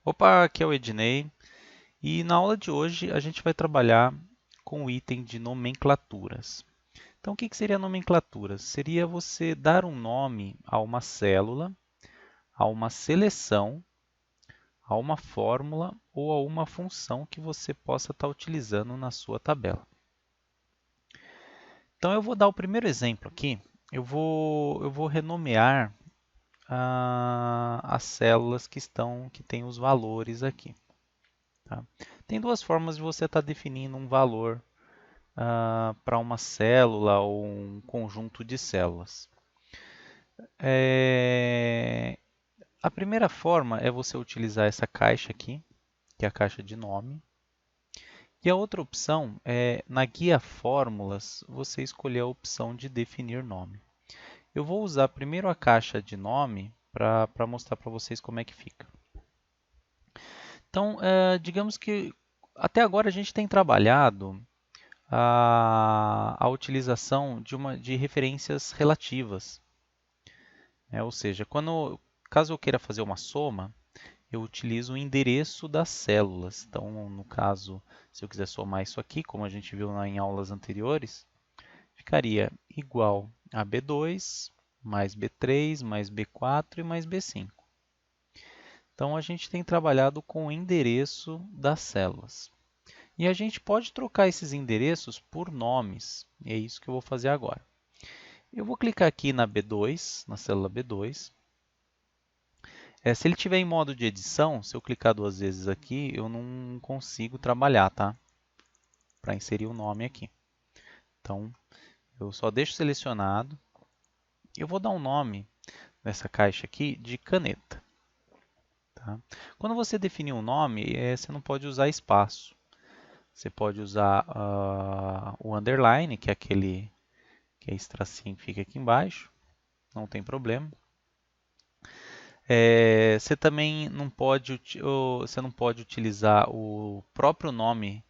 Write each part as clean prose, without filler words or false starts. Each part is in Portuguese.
Opa, aqui é o Ednei e na aula de hoje a gente vai trabalhar com o item de nomenclaturas. Então, o que seria nomenclaturas? Seria você dar um nome a uma célula, a uma seleção, a uma fórmula ou a uma função que você possa estar utilizando na sua tabela. Então, eu vou dar o primeiro exemplo aqui. Eu vou renomear as células que têm os valores aqui. Tá? Tem duas formas de você estar definindo um valor para uma célula ou um conjunto de células. É, A primeira forma é você utilizar essa caixa aqui, que é a caixa de nome. E a outra opção é, na guia Fórmulas, você escolher a opção de definir nome. Eu vou usar primeiro a caixa de nome para mostrar para vocês como é que fica. Então, digamos que até agora a gente tem trabalhado a utilização de referências relativas. Ou seja, caso eu queira fazer uma soma, eu utilizo o endereço das células. Então, no caso, se eu quiser somar isso aqui, como a gente viu em aulas anteriores, ficaria igual a B2 mais B3 mais B4 e mais B5. Então, a gente tem trabalhado com o endereço das células. E a gente pode trocar esses endereços por nomes. E é isso que eu vou fazer agora. Eu vou clicar aqui na B2, na célula B2. Se ele tiver em modo de edição, se eu clicar duas vezes aqui, eu não consigo trabalhar, tá? Para inserir o nome aqui. Então, eu só deixo selecionado. Eu vou dar um nome nessa caixa aqui de caneta. Tá? Quando você definir um nome, você não pode usar espaço. Você pode usar o underline, que é aquele que é esse tracinho que fica aqui embaixo. Não tem problema. Você também não pode, você não pode utilizar o próprio nome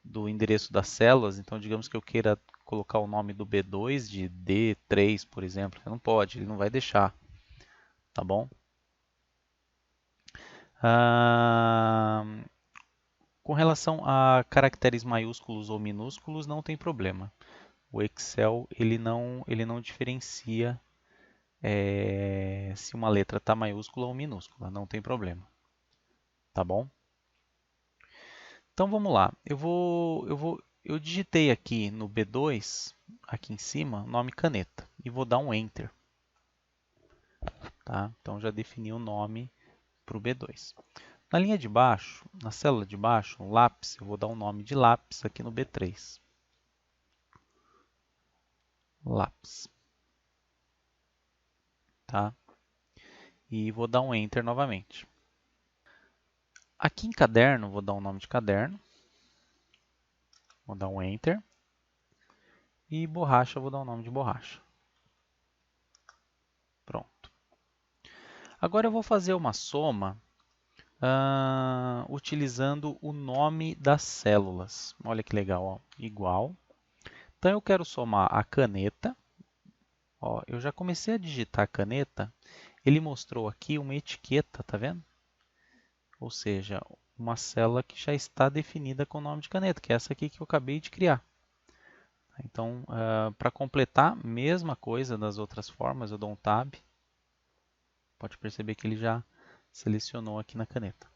do endereço das células. Então, digamos que eu queira colocar o nome do B2 de D3, por exemplo. Você não pode, ele não vai deixar, tá bom? Ah, com relação a caracteres maiúsculos ou minúsculos, não tem problema. O Excel ele não diferencia se uma letra está maiúscula ou minúscula, não tem problema, tá bom? Então vamos lá. Eu digitei aqui no B2, aqui em cima, nome caneta e vou dar um Enter, tá? Então já defini o nome para o B2. Na linha de baixo, na célula de baixo, no lápis, eu vou dar um nome de lápis aqui no B3. Lápis, tá? E vou dar um Enter novamente. Aqui em caderno, vou dar um nome de caderno. Vou dar um Enter. E borracha, vou dar o nome de borracha. Pronto. Agora eu vou fazer uma soma utilizando o nome das células. Olha que legal, ó. Igual. Então eu quero somar a caneta. Ó, eu já comecei a digitar a caneta. Ele mostrou aqui uma etiqueta, tá vendo? Ou seja, uma célula que já está definida com o nome de caneta, que é essa aqui que eu acabei de criar. Então, para completar, mesma coisa das outras formas, eu dou um Tab. Pode perceber que ele já selecionou aqui na caneta.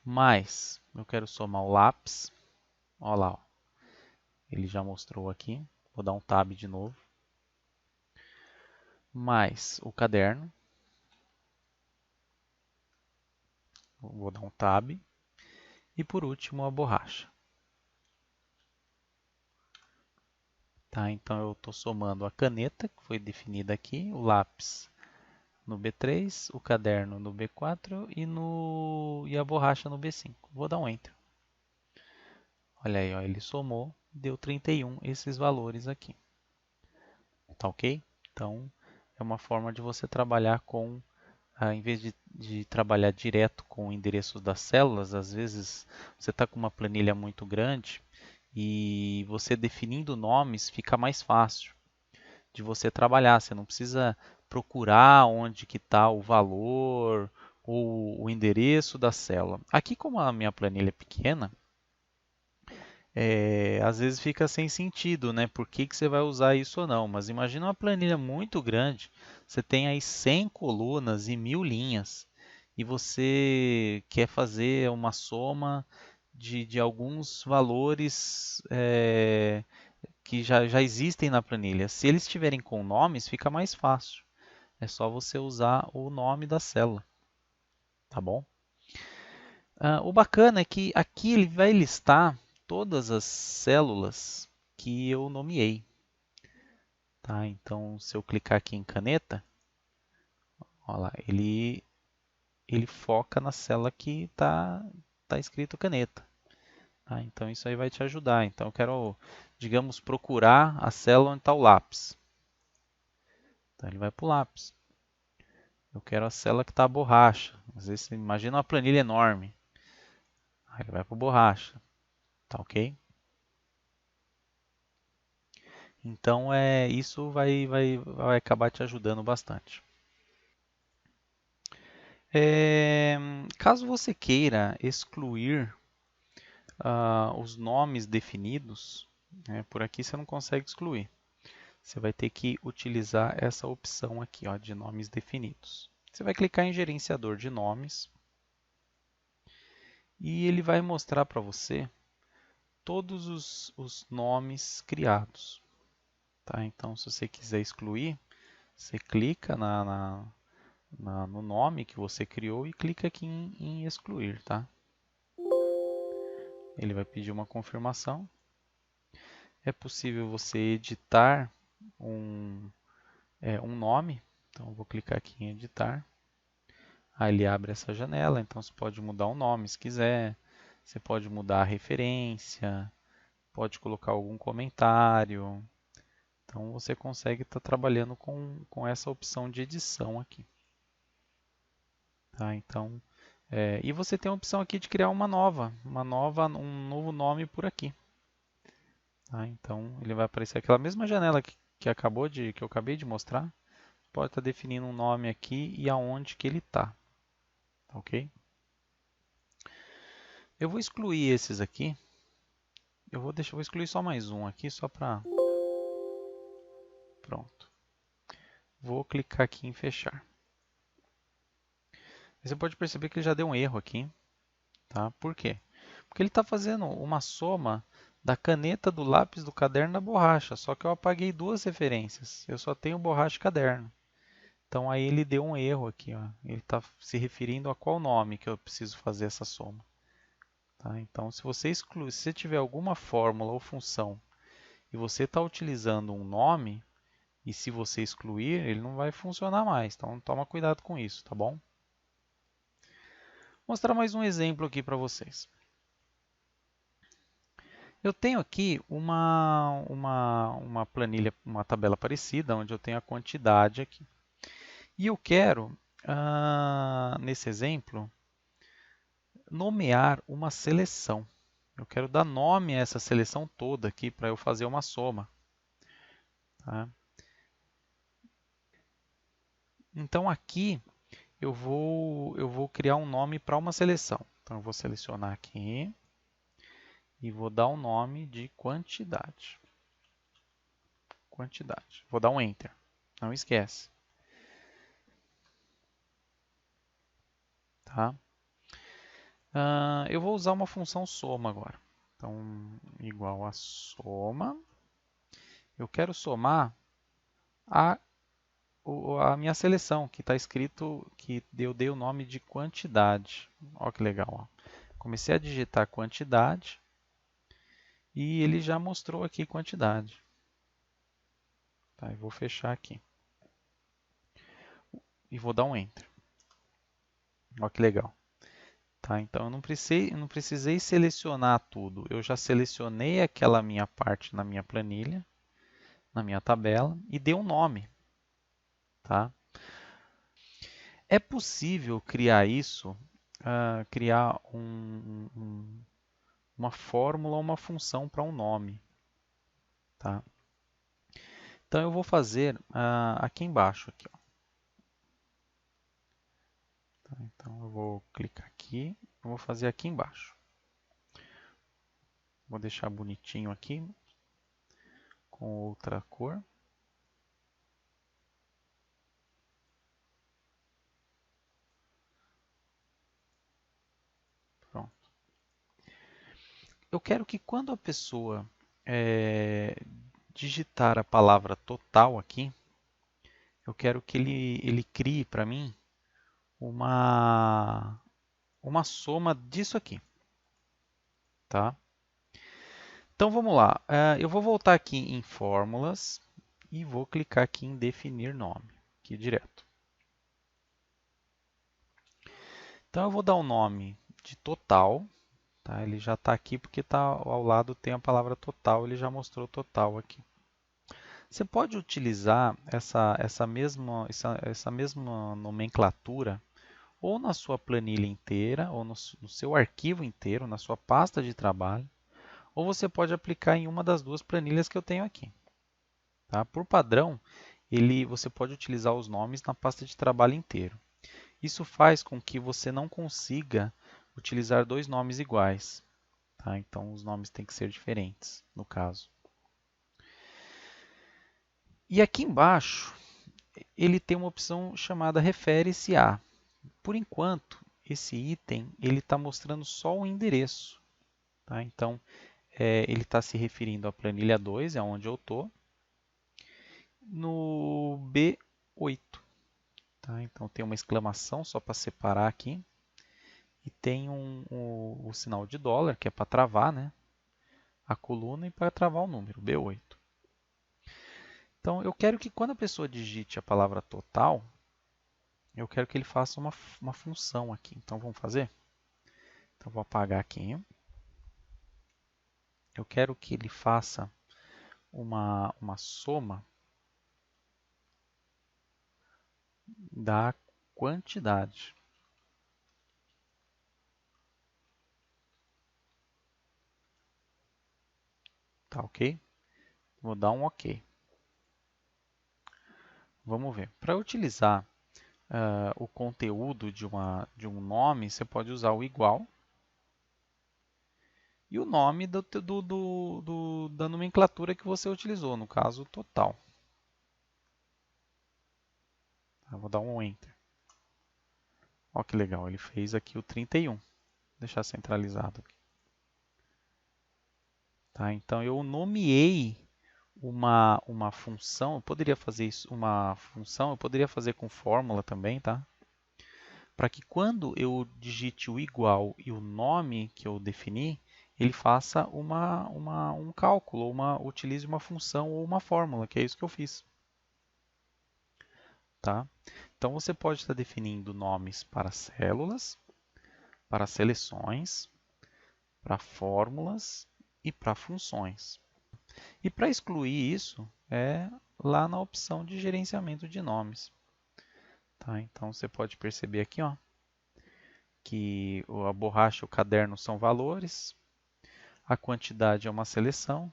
Mas, eu quero somar o lápis. Olha lá, ó. Ele já mostrou aqui. Vou dar um Tab de novo. Mais o caderno. Vou dar um Tab. E por último, a borracha. Tá, então eu estou somando a caneta, que foi definida aqui, o lápis no B3, o caderno no B4 e a borracha no B5. Vou dar um Enter. Olha aí, ó, ele somou, deu 31 esses valores aqui. Tá ok? Então, é uma forma de você trabalhar com, em vez de trabalhar direto com endereços das células, às vezes você está com uma planilha muito grande e você definindo nomes fica mais fácil de você trabalhar. Você não precisa procurar onde que está o valor o endereço da célula. Aqui, como a minha planilha é pequena, às vezes fica sem sentido, né? Por que que você vai usar isso ou não? Mas imagina uma planilha muito grande, você tem aí 100 colunas e 1000 linhas, e você quer fazer uma soma de alguns valores que já existem na planilha. Se eles estiverem com nomes, fica mais fácil. É só você usar o nome da célula, tá bom? O bacana é que aqui ele vai listar todas as células que eu nomeei, tá? Então, se eu clicar aqui em caneta, ó lá, ele foca na célula que tá escrito caneta, tá? Então, isso aí vai te ajudar. Então, eu quero, digamos, procurar a célula onde está o lápis. Então, ele vai para o lápis. Eu quero a célula que está a borracha. Às vezes, você imagina uma planilha enorme. Aí ele vai para borracha, tá ok? Então isso vai acabar te ajudando bastante. Caso você queira excluir os nomes definidos, né, por aqui você não consegue excluir. Você vai ter que utilizar essa opção aqui, ó, de nomes definidos. Você vai clicar em gerenciador de nomes e ele vai mostrar para você todos os nomes criados. Tá? Então, se você quiser excluir, você clica no nome que você criou e clica aqui em excluir, tá? Ele vai pedir uma confirmação. É possível você editar um, um nome. Então, eu vou clicar aqui em editar. Aí ele abre essa janela. Então, você pode mudar o nome se quiser. Você pode mudar a referência. Pode colocar algum comentário. Então, você consegue estar trabalhando com essa opção de edição aqui. Tá? Então, e você tem a opção aqui de criar um novo nome por aqui. Tá? Então ele vai aparecer aquela mesma janela que eu acabei de mostrar. Pode estar definindo um nome aqui e aonde que ele está. Ok? Eu vou excluir esses aqui. Vou excluir só mais um aqui, só para. Pronto. Vou clicar aqui em fechar. Você pode perceber que ele já deu um erro aqui. Tá? Por quê? Porque ele está fazendo uma soma da caneta, do lápis, do caderno e da borracha. Só que eu apaguei duas referências. Eu só tenho borracha e caderno. Então aí ele deu um erro aqui. Ó. Ele está se referindo a qual nome que eu preciso fazer essa soma. Tá? Então se você excluir, se você tiver alguma fórmula ou função e você está utilizando um nome, e se você excluir, ele não vai funcionar mais. Então toma cuidado com isso, tá bom? Vou mostrar mais um exemplo aqui para vocês. Eu tenho aqui uma planilha, uma tabela parecida, onde eu tenho a quantidade aqui. E eu quero, nesse exemplo, nomear uma seleção. Eu quero dar nome a essa seleção toda aqui para eu fazer uma soma. Tá? Então aqui eu vou criar um nome para uma seleção. Então eu vou selecionar aqui e vou dar um nome de quantidade. Quantidade. Vou dar um Enter. Não esquece. Tá? Eu vou usar uma função soma agora. Então, igual a soma. Eu quero somar a, a minha seleção, que está escrito que eu dei o nome de quantidade. Olha que legal. Ó. Comecei a digitar quantidade e ele já mostrou aqui quantidade. Tá, eu vou fechar aqui. E vou dar um Enter. Olha que legal. Tá, então eu não precisei selecionar tudo. Eu já selecionei aquela minha parte na minha planilha, na minha tabela, e dei um nome. Tá? É possível criar isso, criar uma fórmula ou uma função para um nome. Tá? Então eu vou fazer aqui embaixo. Aqui, ó. Então eu vou clicar aqui, eu vou fazer aqui embaixo. Vou deixar bonitinho aqui, com outra cor. Pronto. Eu quero que quando a pessoa digitar a palavra total aqui, eu quero que ele crie para mim uma soma disso aqui, tá? Então vamos lá. Eu vou voltar aqui em fórmulas e vou clicar aqui em definir nome, aqui direto. Então eu vou dar um nome de total, tá? Ele já está aqui porque tá ao lado tem a palavra total, ele já mostrou total aqui. Você pode utilizar essa mesma nomenclatura ou na sua planilha inteira, ou no seu arquivo inteiro, na sua pasta de trabalho, ou você pode aplicar em uma das duas planilhas que eu tenho aqui. Tá? Por padrão, você pode utilizar os nomes na pasta de trabalho inteiro. Isso faz com que você não consiga utilizar dois nomes iguais. Tá? Então, os nomes têm que ser diferentes, no caso. E aqui embaixo, ele tem uma opção chamada Refere-se a. Por enquanto, esse item ele está mostrando só o endereço. Tá? Então, ele está se referindo à planilha 2, é onde eu estou, no B8. Tá? Então, tem uma exclamação só para separar aqui. E tem o sinal de dólar, que é para travar, né? A coluna e para travar o número, B8. Então, eu quero que quando a pessoa digite a palavra total, eu quero que ele faça uma função aqui. Então, vamos fazer? Então, vou apagar aqui. Eu quero que ele faça uma soma da quantidade. Tá ok? Vou dar um OK. Vamos ver. Para utilizar o conteúdo de um nome, você pode usar o igual e o nome da nomenclatura que você utilizou, no caso, total. Tá, vou dar um Enter. Olha que legal, ele fez aqui o 31. Vou deixar centralizado aqui. Tá, então eu nomeei uma função, eu poderia fazer isso, uma função, eu poderia fazer com fórmula também, tá? Para que quando eu digite o igual e o nome que eu defini, ele faça um cálculo, utilize uma função ou uma fórmula, que é isso que eu fiz. Tá? Então você pode estar definindo nomes para células, para seleções, para fórmulas e para funções. E para excluir isso é lá na opção de gerenciamento de nomes. Tá? Então você pode perceber aqui, ó, que a borracha e o caderno são valores, a quantidade é uma seleção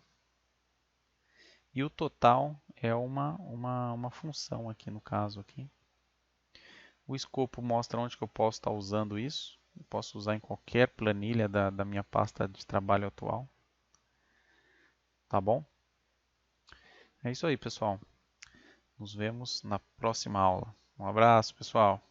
e o total é uma função aqui no caso aqui. O escopo mostra onde que eu posso estar usando isso. Eu posso usar em qualquer planilha da minha pasta de trabalho atual. Tá bom? É isso aí, pessoal. Nos vemos na próxima aula. Um abraço, pessoal.